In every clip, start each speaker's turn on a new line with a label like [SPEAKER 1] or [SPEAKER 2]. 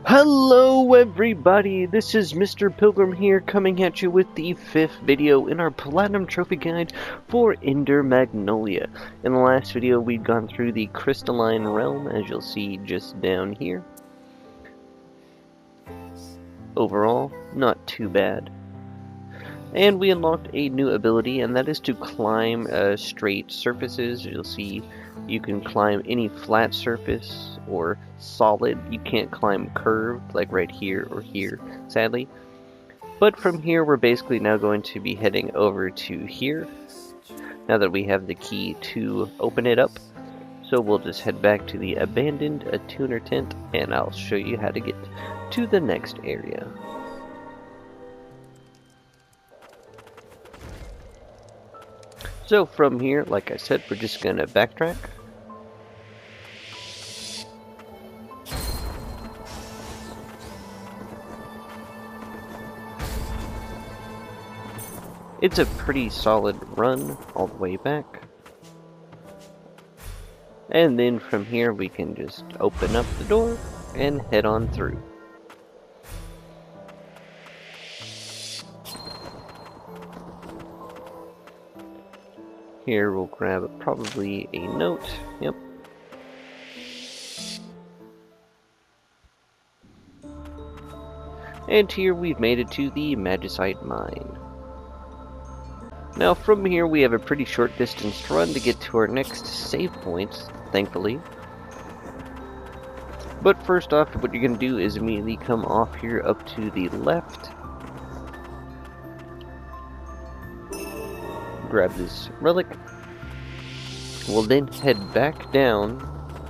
[SPEAKER 1] Hello everybody, this is Mr. Pilgrim here coming at you with the 5th video in our Platinum Trophy Guide for Ender Magnolia. In the last video we'd gone through the Crystalline Realm, as you'll see just down here. Overall, not too bad. And we unlocked a new ability, and that is to climb straight surfaces. You'll see you can climb any flat surface or solid. You can't climb curved like right here or here, sadly. But from here we're basically now going to be heading over to here, now that we have the key to open it up. So we'll just head back to the abandoned tuner tent, and I'll show you how to get to the next area. So from here, like I said, we're just gonna backtrack. It's a pretty solid run all the way back. And then from here we can just open up the door and head on through. Here we'll grab probably a note. Yep. And here we've made it to the magicite mine. Now from here we have a pretty short distance to run to get to our next save point, thankfully. But first off, what you're going to do is immediately come off here up to the left. Grab this relic. We'll then head back down,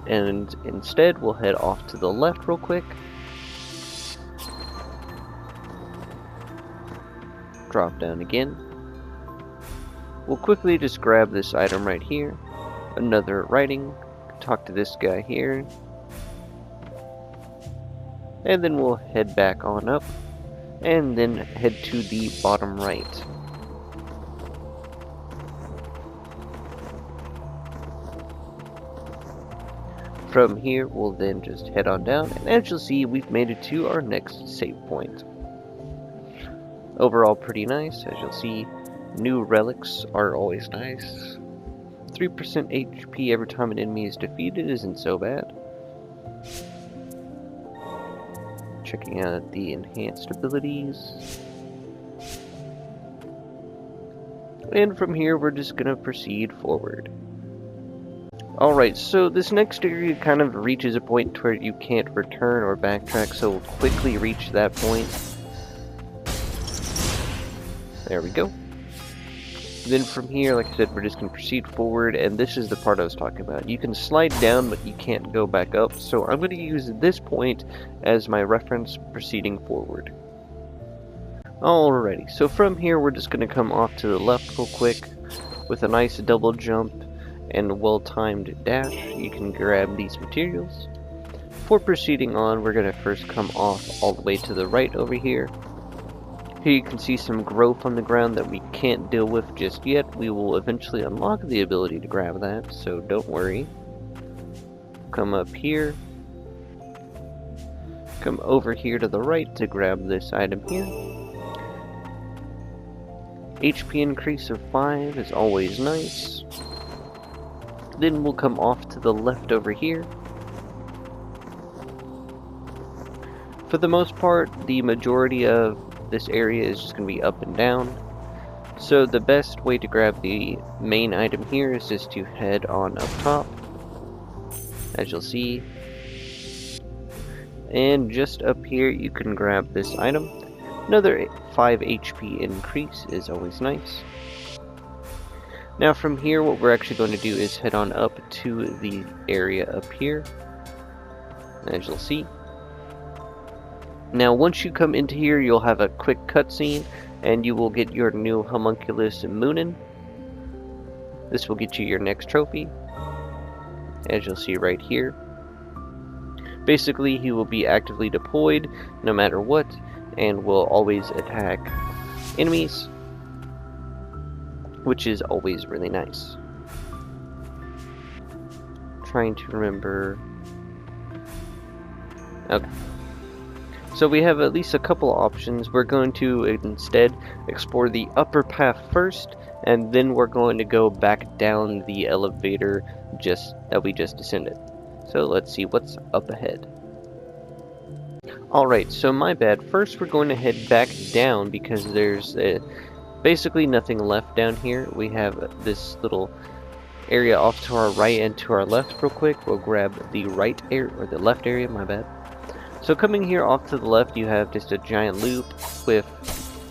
[SPEAKER 1] and instead we'll head off to the left real quick. Drop down again. We'll quickly just grab this item right here. Another writing. Talk to this guy here. And then we'll head back on up, and then head to the bottom right. From here, we'll then just head on down, and as you'll see, we've made it to our next save point. Overall, pretty nice. As you'll see, new relics are always nice. 3% HP every time an enemy is defeated isn't so bad. Checking out the enhanced abilities. And from here, we're just going to proceed forward. Alright, so this next area kind of reaches a point where you can't return or backtrack, so we'll quickly reach that point. There we go. Then from here, like I said, we're just going to proceed forward, and this is the part I was talking about. You can slide down, but you can't go back up, so I'm going to use this point as my reference proceeding forward. Alrighty, so from here, we're just going to come off to the left real quick with a nice double jump and well-timed dash. You can grab these materials. Before proceeding on, we're going to first come off all the way to the right over here. Here you can see some growth on the ground that we can't deal with just yet. We will eventually unlock the ability to grab that, so don't worry. Come up here. Come over here to the right to grab this item here. HP increase of 5 is always nice. Then we'll come off to the left over here. For the most part, the majority of this area is just going to be up and down. So the best way to grab the main item here is just to head on up top, as you'll see. And just up here you can grab this item. Another 5 HP increase is always nice. Now from here, what we're actually going to do is head on up to the area up here, as you'll see. Now once you come into here, you'll have a quick cutscene, and you will get your new homunculus Moonin. This will get you your next trophy, as you'll see right here. Basically, he will be actively deployed no matter what, and will always attack enemies, which is always really nice. Trying to remember. Okay. So we have at least a couple options. We're going to instead explore the upper path first, and then we're going to go back down the elevator that we just descended. So let's see what's up ahead. Alright, so my bad. First we're going to head back down because there's basically nothing left down here. We have this little area off to our right and to our left real quick. We'll grab the right area, or the left area, my bad. So coming here off to the left, you have just a giant loop with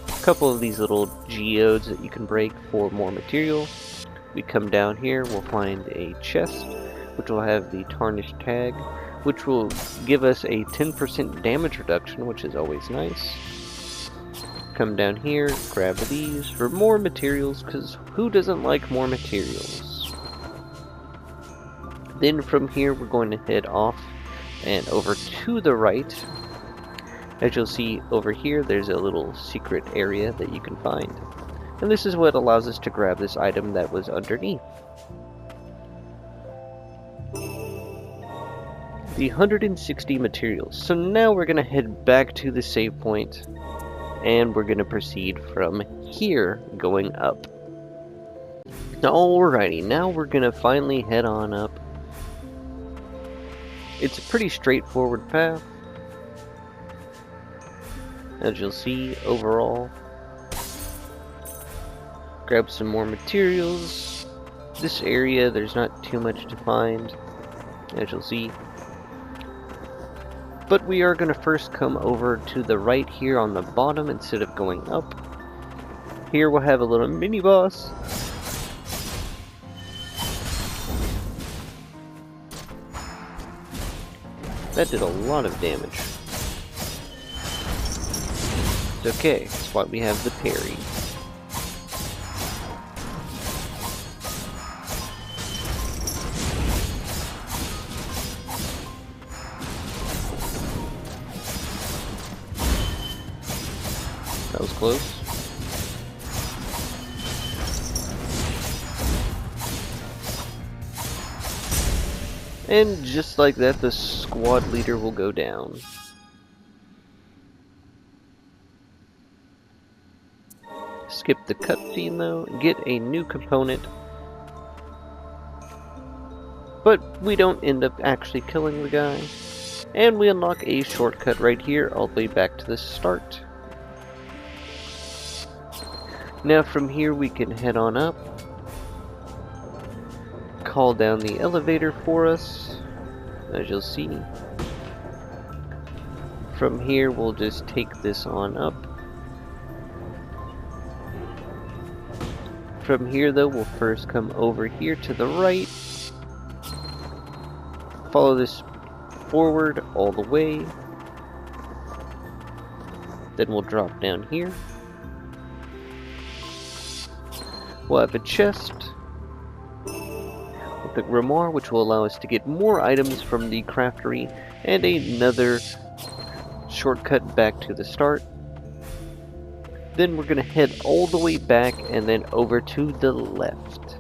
[SPEAKER 1] a couple of these little geodes that you can break for more material. We come down here, we'll find a chest, which will have the tarnished tag, which will give us a 10% damage reduction, which is always nice. Come down here, grab these for more materials, because who doesn't like more materials? Then from here, we're going to head off and over to the right. As you'll see over here, there's a little secret area that you can find. And this is what allows us to grab this item that was underneath. The 160 materials. So now we're going to head back to the save point, and we're going to proceed from here going up. Alrighty, now we're going to finally head on up. It's a pretty straightforward path, as you'll see overall. Grab some more materials. This area, there's not too much to find, as you'll see. But we are going to first come over to the right here on the bottom instead of going up. Here we'll have a little mini boss. That did a lot of damage. It's okay, that's why we have the parry. That was close. And just like that, the squad leader will go down. Skip the cutscene though, get a new component. But we don't end up actually killing the guy. And we unlock a shortcut right here, all the way back to the start. Now from here we can head on up. Call down the elevator for us, as you'll see. From here we'll just take this on up. From here though, we'll first come over here to the right. Follow this forward all the way. Then we'll drop down here. We'll have a chest with the grimoire, which will allow us to get more items from the craftery, and another shortcut back to the start. Then we're going to head all the way back and then over to the left.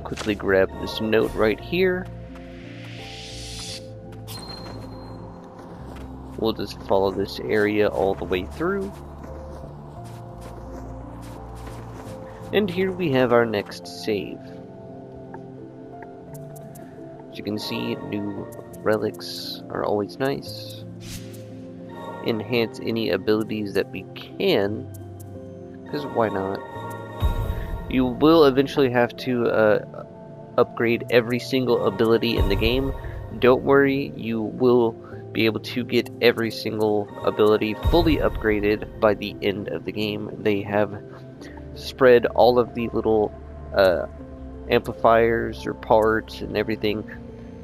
[SPEAKER 1] Quickly grab this note right here. We'll just follow this area all the way through. And here we have our next save. As you can see, new relics are always nice. Enhance any abilities that we can, because why not? You will eventually have to upgrade every single ability in the game. Don't worry, you will be able to get every single ability fully upgraded by the end of the game. They have spread all of the little amplifiers or parts and everything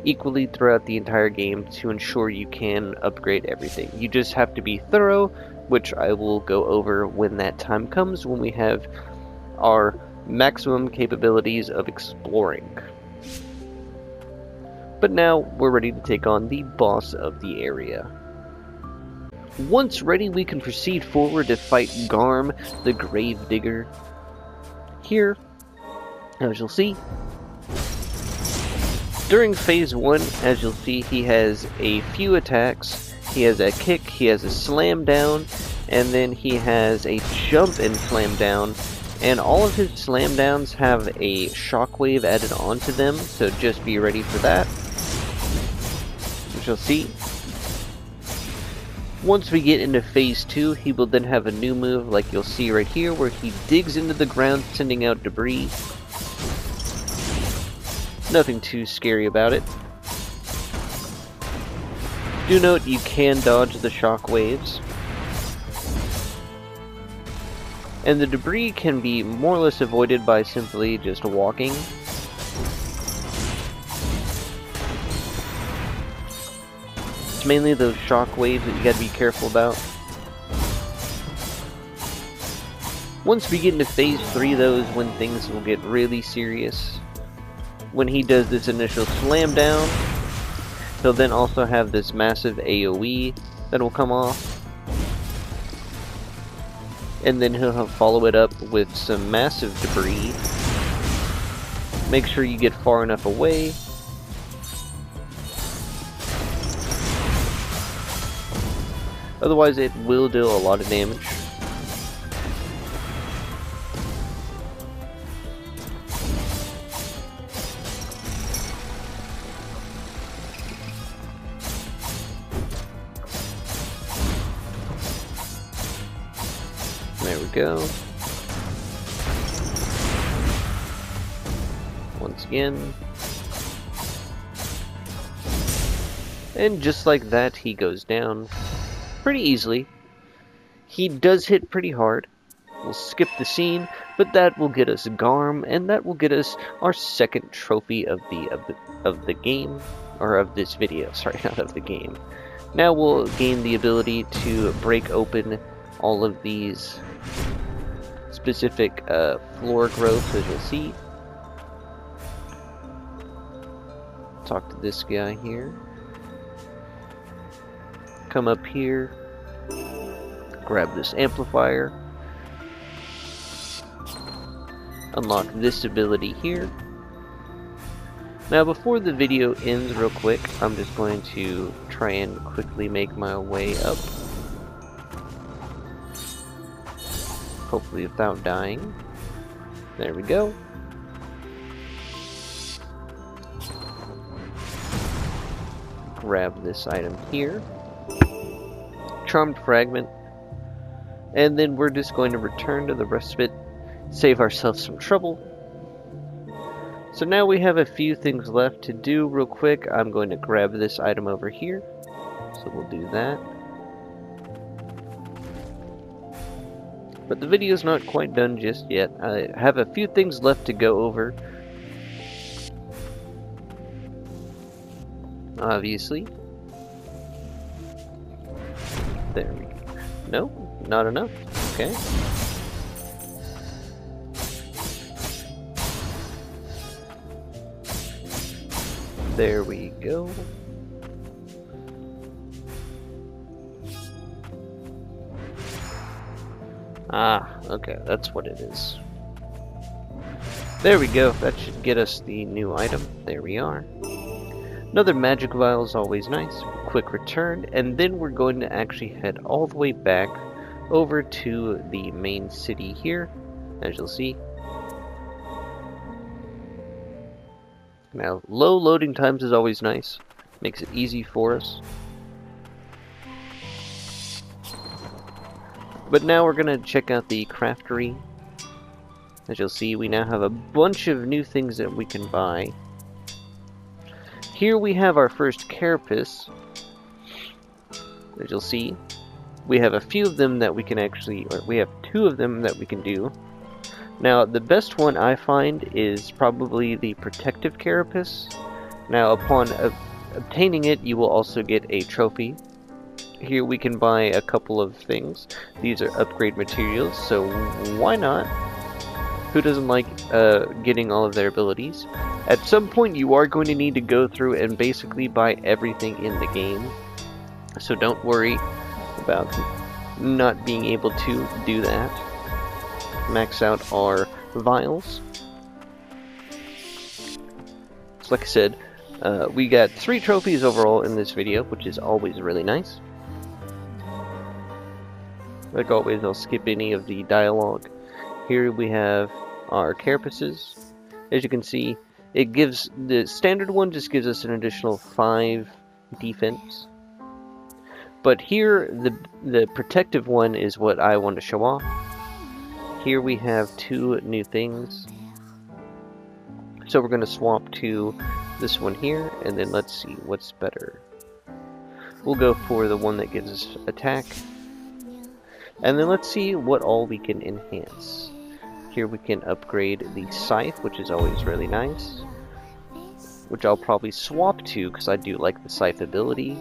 [SPEAKER 1] equally throughout the entire game to ensure you can upgrade everything. You just have to be thorough, which I will go over when that time comes, when we have our maximum capabilities of exploring. But now we're ready to take on the boss of the area. Once ready, we can proceed forward to fight Garm, the Grave Digger. Here, As you'll see, during phase 1, as you'll see, he has a few attacks. He has a kick, he has a slam down, and then he has a jump and slam down. And all of his slam downs have a shockwave added onto them, so just be ready for that. As you'll see, once we get into phase 2, he will then have a new move like you'll see right here, where he digs into the ground, sending out debris. Nothing too scary about it. Do note you can dodge the shock waves. And the debris can be more or less avoided by simply just walking. It's mainly those shock waves that you gotta be careful about. Once we get into phase 3, though, is when things will get really serious. When he does this initial slam down, he'll then also have this massive AoE that will come off. And then he'll follow it up with some massive debris. Make sure you get far enough away. Otherwise, it will deal a lot of damage. There we go. Once again. And just like that, he goes down pretty easily. He does hit pretty hard. We'll skip the scene, but that will get us Garm, and that will get us our second trophy of the game, or of this video. Sorry, not of the game. Now we'll gain the ability to break open all of these specific floor growths, as you'll see. Talk to this guy here. Come up here. Grab this amplifier. Unlock this ability here. Now, before the video ends real quick, I'm just going to try and quickly make my way up. Hopefully without dying. There we go. Grab this item here. Charmed fragment. And then we're just going to return to the respite, save ourselves some trouble. So now we have a few things left to do real quick. I'm going to grab this item over here. So we'll do that. But the video's not quite done just yet. I have a few things left to go over. Obviously. There we go. No, not enough. Okay. There we go. Ah, okay, that's what it is. There we go, that should get us the new item. There we are. Another magic vial is always nice. Quick return, and then we're going to actually head all the way back over to the main city here, as you'll see. Now, low loading times is always nice. Makes it easy for us. But now we're going to check out the craftery. As you'll see, we now have a bunch of new things that we can buy. Here we have our first carapace. As you'll see, we have a few of them that we can actually, or we have 2 of them that we can do. Now, the best one I find is probably the protective carapace. Now, upon obtaining it, you will also get a trophy. Here we can buy a couple of things. These are upgrade materials, so why not? Who doesn't like getting all of their abilities? At some point you are going to need to go through and basically buy everything in the game. So don't worry about not being able to do that. Max out our vials. So like I said, we got 3 trophies overall in this video, which is always really nice. Like always, I'll skip any of the dialogue. Here we have our carapaces. As you can see, it gives the standard one just gives us an additional 5 defense. But here, the protective one is what I want to show off. Here we have 2 new things. So we're going to swap to this one here, and then let's see what's better. We'll go for the one that gives us attack. And then let's see what all we can enhance. Here we can upgrade the scythe, which is always really nice. Which I'll probably swap to, because I do like the scythe ability.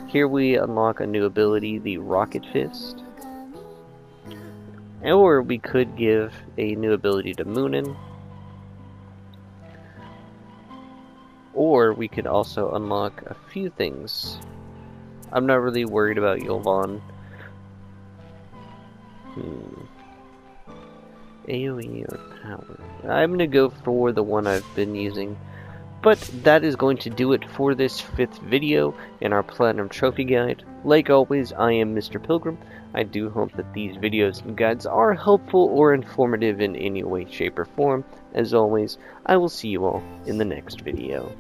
[SPEAKER 1] Here we unlock a new ability, the rocket fist. Or we could give a new ability to Moonin. Or we could also unlock a few things. I'm not really worried about Yolvan. AoE or power. I'm going to go for the one I've been using. But that is going to do it for this 5th video in our Platinum Trophy Guide. Like always, I am Mr. Pilgrim. I do hope that these videos and guides are helpful or informative in any way, shape, or form. As always, I will see you all in the next video.